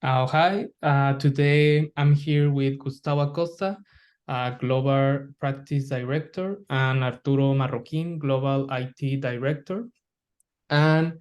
Hi, today I'm here with Gustavo Acosta, Global Practice Director, and Arturo Marroquín, Global IT Director. And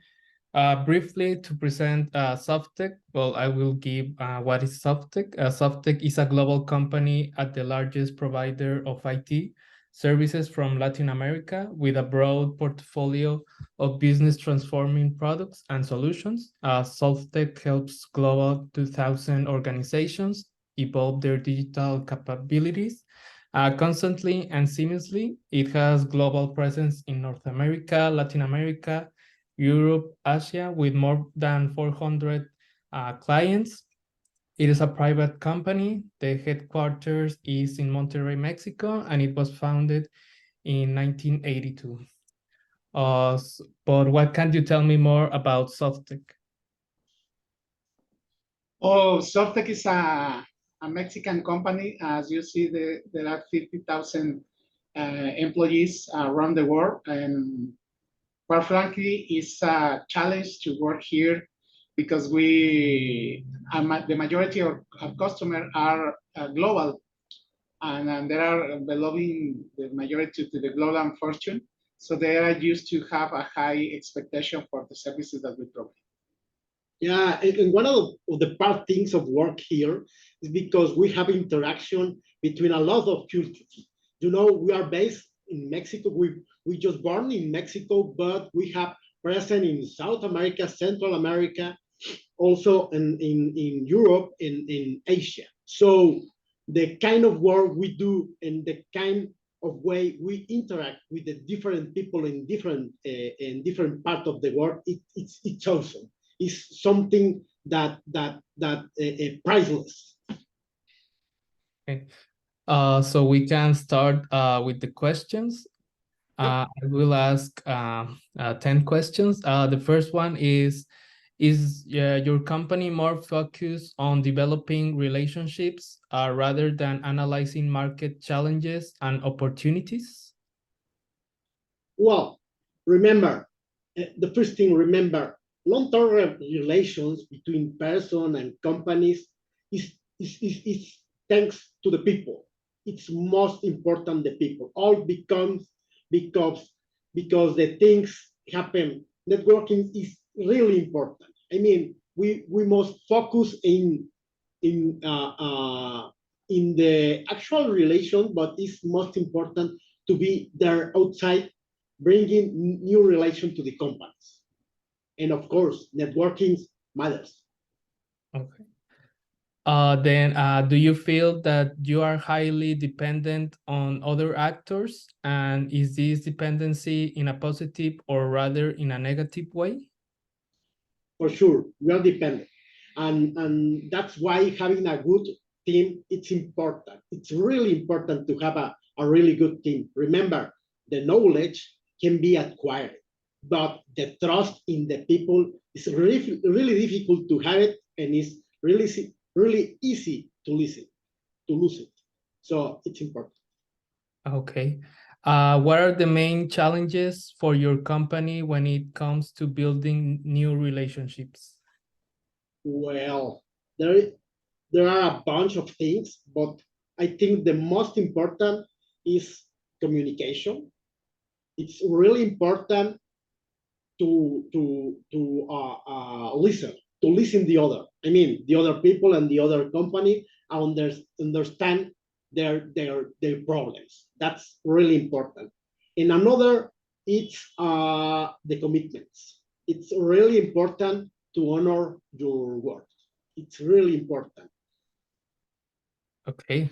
briefly to present Softtek, well, I will give what is Softtek. Softtek is a global company at the largest provider of IT services from Latin America with a broad portfolio of business transforming products and solutions. Softtek helps global 2,000 organizations evolve their digital capabilities constantly and seamlessly. It has global presence in North America, Latin America, Europe, Asia, with more than 400 clients. It is a private company. The headquarters is in Monterrey, Mexico, and it was founded in 1982. But what can you tell me more about Softtek? Oh, Softtek is a Mexican company. As you see, there are 50,000 employees around the world. And quite frankly, it's a challenge to work here because the majority of customers are global, and they are belonging the majority to the global fortune. So they are used to have a high expectation for the services that we provide. Yeah, and one of the part things of work here is because we have interaction between a lot of cultures. You know, we are based in Mexico. We just born in Mexico, but we have present in South America, Central America, also in Europe, in Asia. So the kind of work we do and the kind of way we interact with the different people in different part of the world, it's awesome. Is something that priceless. Okay. So we can start with the questions. I will ask 10 questions. The first one is your company more focused on developing relationships rather than analyzing market challenges and opportunities? Well, remember, the first thing, remember, long-term relations between person and companies is thanks to the people. It's most important the people. All becomes because the things happen. Networking is really important. I mean, we must focus in the actual relation, but it's most important to be there outside, bringing new relation to the companies. And of course, networking matters. Okay. Then do you feel that you are highly dependent on other actors? And is this dependency in a positive or rather in a negative way? For sure, we are dependent. And that's why having a good team, it's important. It's really important to have a really good team. Remember, the knowledge can be acquired, but the trust in the people is really, really difficult to have it, and it's really easy to lose it. So it's important. Okay. What are the main challenges for your company when it comes to building new relationships? Well, there are a bunch of things, but I think the most important is communication. It's really important to listen the other. I mean, the other people and the other company understand their problems. That's really important. And another, it's the commitments. It's really important to honor your word. It's really important. Okay.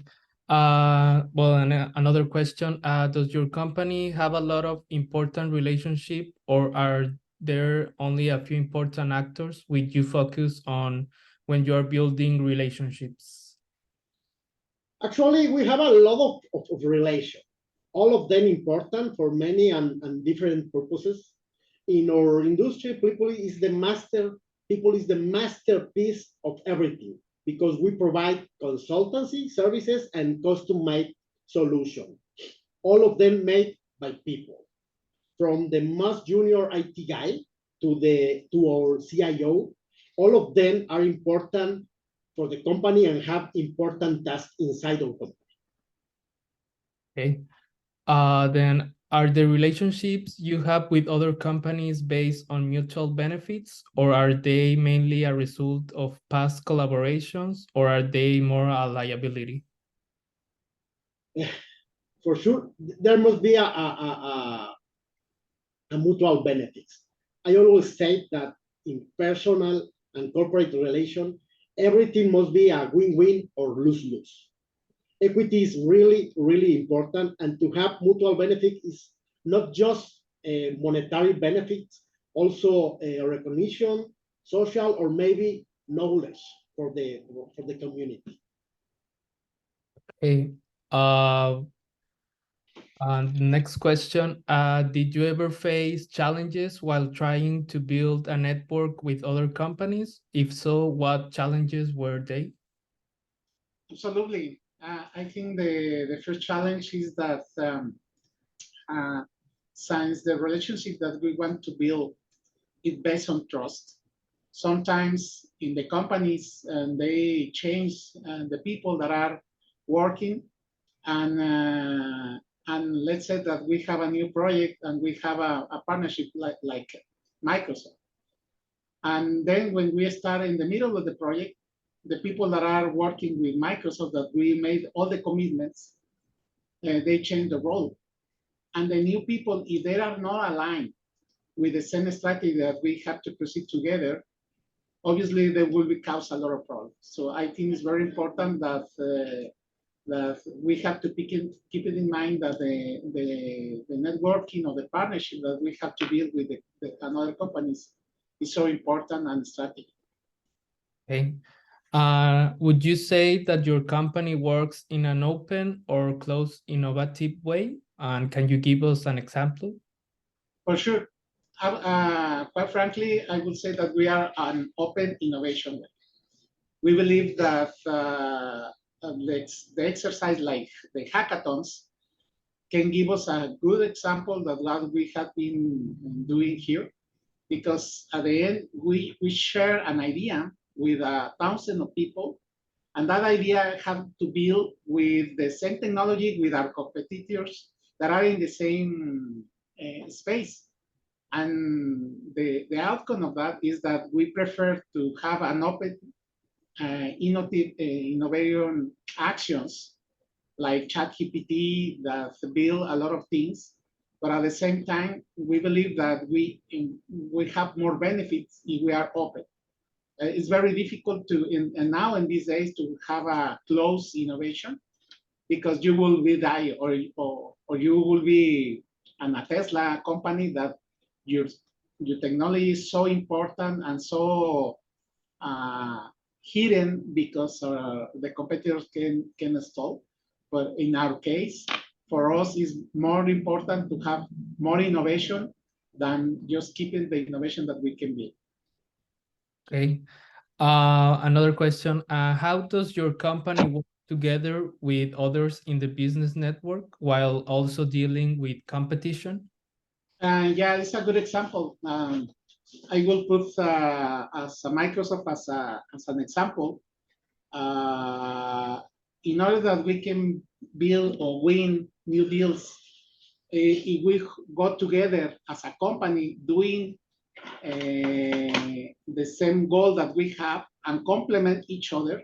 Well, another question, does your company have a lot of important relationship, or are there only a few important actors which you focus on when you are building relationships? Actually, we have a lot of relation, all of them important for many and different purposes. In our industry, people is the masterpiece of everything, because we provide consultancy services and custom-made solution. All of them made by people, from the most junior IT guy to our CIO. All of them are important for the company and have important tasks inside our company. Okay. Then are the relationships you have with other companies based on mutual benefits, or are they mainly a result of past collaborations, or are they more a liability? For sure, there must be a mutual benefits. I always say that in personal and corporate relation, everything must be a win-win or lose-lose. Equity is really, really important, and to have mutual benefit is not just monetary benefits, also recognition, social, or maybe knowledge for the community. Okay. And next question, did you ever face challenges while trying to build a network with other companies? If so, what challenges were they? Absolutely. I think the first challenge is that uh, since the relationship that we want to build is based on trust, sometimes in the companies they change the people that are working, and let's say that we have a new project and we have a partnership like Microsoft. And then when we start in the middle of the project, the people that are working with Microsoft that we made all the commitments, they change the role. And the new people, if they are not aligned with the same strategy that we have to proceed together, obviously they will be cause a lot of problems. So I think it's very important that that we have to keep it in mind that the networking or the partnership that we have to build with another companies is so important and strategic. Okay. Would you say that your company works in an open or closed innovative way? And can you give us an example? For sure. Quite frankly, I would say that we are an open innovation. We believe that the exercise like the hackathons can give us a good example that what we have been doing here, because at the end, we share an idea with 1,000 of people, and that idea have to build with the same technology with our competitors that are in the same space. And the outcome of that is that we prefer to have an open, innovation actions like ChatGPT that build a lot of things, but at the same time, we believe that we have more benefits if we are open. It's very difficult to, and now in these days, to have a closed innovation, because you will be die, or you will be a Tesla company that your technology is so important and so hidden because the competitors can install. But in our case, for us, it's more important to have more innovation than just keeping the innovation that we can build. Okay. Another question, how does your company work together with others in the business network while also dealing with competition? Yeah, it's a good example. I will put as a Microsoft as an example. In order that we can build or win new deals, if we go together as a company doing the same goal that we have and complement each other,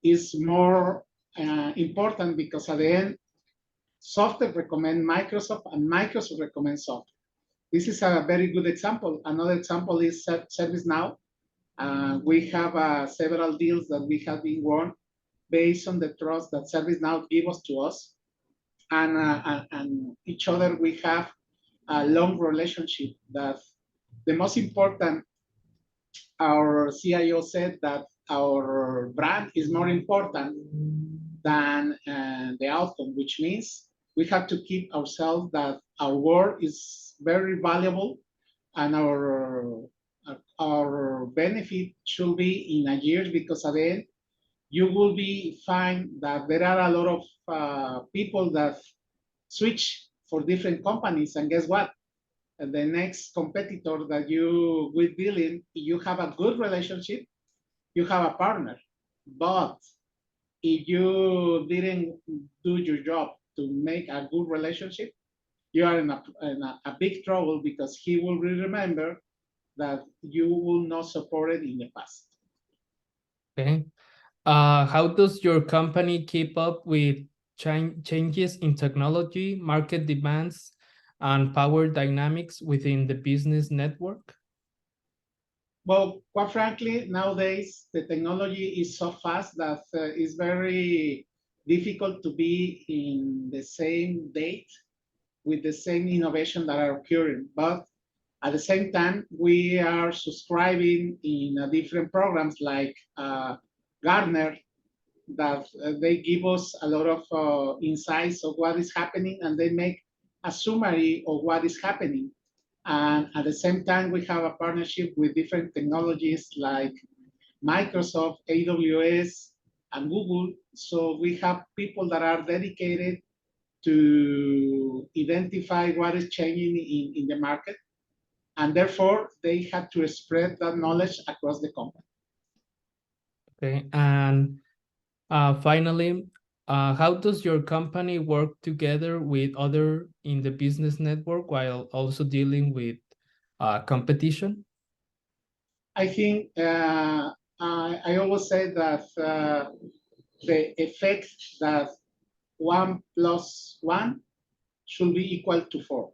is more important, because at the end, Softtek recommend Microsoft and Microsoft recommends Softtek. This is a very good example. Another example is ServiceNow. We have several deals that we have been won based on the trust that ServiceNow give us to us, and each other we have a long relationship. That the most important, our CIO said that our brand is more important than the outcome, which means we have to keep ourselves that our word is very valuable, and our benefit should be in a year, because at the end you will be find that there are a lot of people that switch for different companies, and guess what? The next competitor that you will deal in, you have a good relationship, you have a partner. But if you didn't do your job to make a good relationship, you are in a big trouble because he will remember that you will not support it in the past. Okay. How does your company keep up with changes in technology, market demands, and power dynamics within the business network? Well, quite frankly, nowadays the technology is so fast that it's very difficult to be in the same date with the same innovation that are occurring. But at the same time, we are subscribing in different programs like Gartner that they give us a lot of insights of what is happening and they make a summary of what is happening. And at the same time, we have a partnership with different technologies like Microsoft, AWS, and Google. So we have people that are dedicated to identify what is changing in the market. And therefore, they had to spread that knowledge across the company. Okay. And finally, how does your company work together with other in the business network while also dealing with competition? I think I always say that the effect that 1 + 1 should be equal to 4,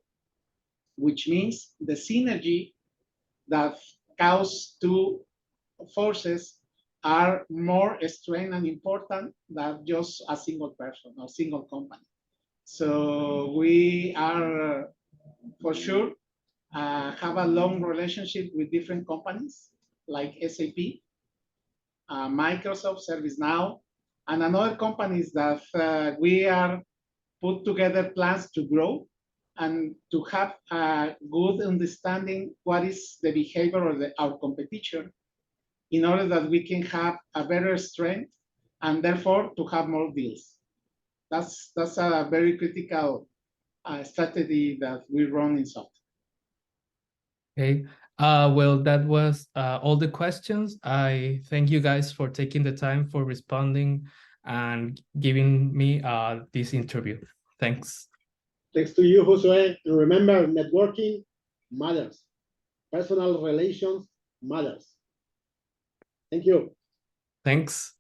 which means the synergy that cause two forces are more strong and important than just a single person or single company. So we are for sure have a long relationship with different companies like SAP, Microsoft, ServiceNow, and other companies that we are put together plans to grow and to have a good understanding what is the behavior of our competition in order that we can have a better strength and therefore to have more deals. That's a very critical strategy that we run in Softtek. Okay. Well, that was all the questions. I thank you guys for taking the time for responding and giving me this interview. Thanks. Thanks to you, Josue. And remember, networking matters. Personal relations matters. Thank you. Thanks.